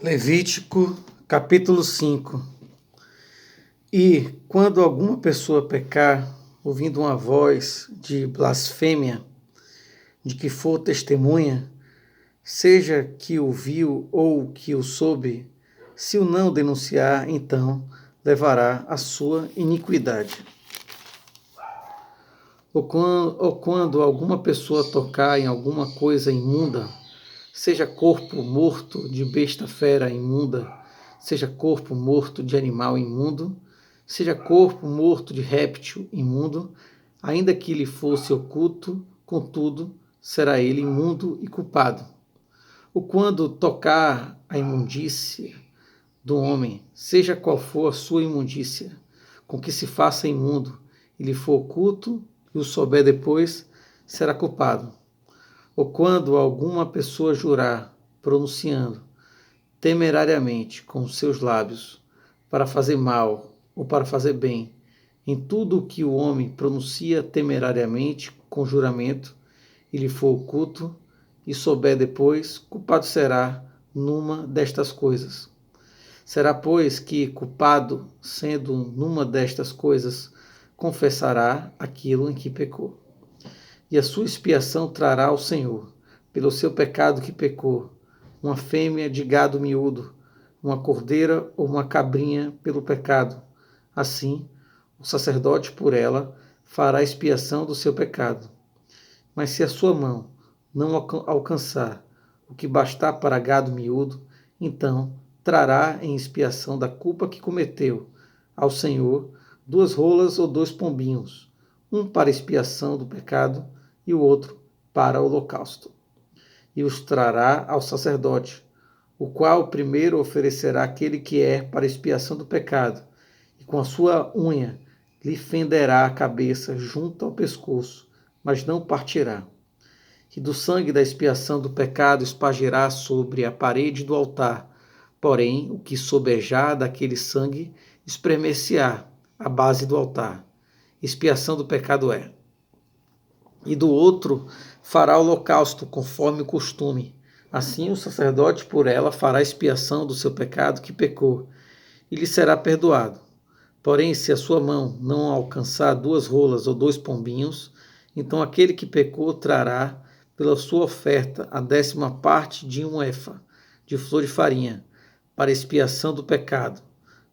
Levítico, capítulo 5. E quando alguma pessoa pecar, ouvindo uma voz de blasfêmia, de que for testemunha, seja que o viu ou que o soube, se o não denunciar, então levará a sua iniquidade. Ou quando alguma pessoa tocar em alguma coisa imunda, seja corpo morto de besta fera imunda, seja corpo morto de animal imundo, seja corpo morto de réptil imundo, ainda que lhe fosse oculto, contudo, será ele imundo e culpado. Ou quando tocar a imundícia do homem, seja qual for a sua imundícia, com que se faça imundo, e lhe for oculto, e o souber depois, será culpado. Ou quando alguma pessoa jurar, pronunciando temerariamente com os seus lábios, para fazer mal ou para fazer bem, em tudo o que o homem pronuncia temerariamente com juramento, e lhe for oculto, e souber depois, culpado será numa destas coisas. Será, pois, que culpado, sendo numa destas coisas, confessará aquilo em que pecou. E a sua expiação trará ao Senhor, pelo seu pecado que pecou, uma fêmea de gado miúdo, uma cordeira ou uma cabrinha pelo pecado. Assim, o sacerdote por ela fará expiação do seu pecado. Mas se a sua mão não alcançar o que bastar para gado miúdo, então trará em expiação da culpa que cometeu ao Senhor 2 rolas ou 2 pombinhos, um para expiação do pecado e o outro para o holocausto. E os trará ao sacerdote, o qual primeiro oferecerá aquele que é para expiação do pecado, e com a sua unha lhe fenderá a cabeça junto ao pescoço, mas não partirá. E do sangue da expiação do pecado espargirá sobre a parede do altar, porém o que sobejar daquele sangue espremer-se-á à base do altar. Expiação do pecado é. E do outro fará holocausto, conforme o costume. Assim o sacerdote por ela fará expiação do seu pecado que pecou, e lhe será perdoado. Porém, se a sua mão não alcançar 2 rolas ou 2 pombinhos, então aquele que pecou trará pela sua oferta a 10ª parte de um efa de flor de farinha, para expiação do pecado.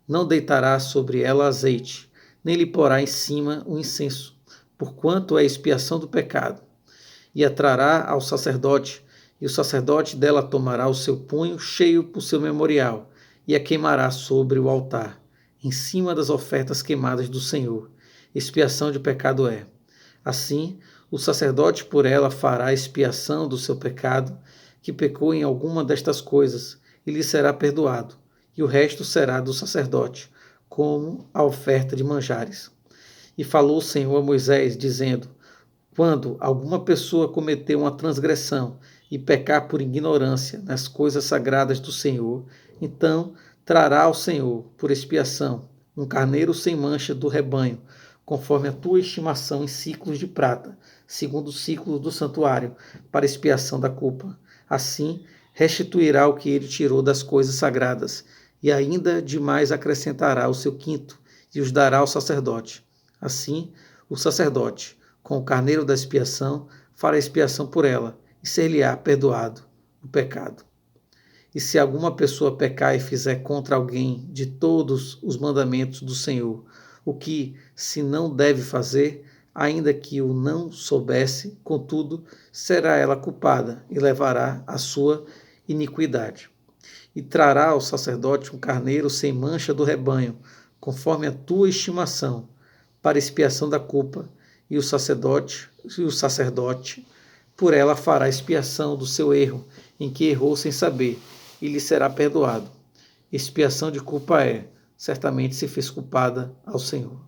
Não deitará sobre ela azeite, nem lhe porá em cima o incenso, porquanto é expiação do pecado. E a trará ao sacerdote, e o sacerdote dela tomará o seu punho cheio por seu memorial, e a queimará sobre o altar, em cima das ofertas queimadas do Senhor. Expiação de pecado é. Assim, o sacerdote por ela fará expiação do seu pecado, que pecou em alguma destas coisas, e lhe será perdoado, e o resto será do sacerdote, como a oferta de manjares. E falou o Senhor a Moisés, dizendo: quando alguma pessoa cometer uma transgressão e pecar por ignorância nas coisas sagradas do Senhor, então trará ao Senhor, por expiação, um carneiro sem mancha do rebanho, conforme a tua estimação em ciclos de prata, segundo o ciclo do santuário, para expiação da culpa. Assim, restituirá o que ele tirou das coisas sagradas, e ainda demais acrescentará o seu quinto, e os dará ao sacerdote. Assim, o sacerdote, com o carneiro da expiação, fará expiação por ela, e ser-lhe-á perdoado o pecado. E se alguma pessoa pecar e fizer contra alguém de todos os mandamentos do Senhor, o que se não deve fazer, ainda que o não soubesse, contudo, será ela culpada e levará a sua iniquidade. E trará ao sacerdote um carneiro sem mancha do rebanho, conforme a tua estimação, para expiação da culpa, e o sacerdote por ela fará expiação do seu erro, em que errou sem saber, e lhe será perdoado. Expiação de culpa é, certamente se fez culpada ao Senhor.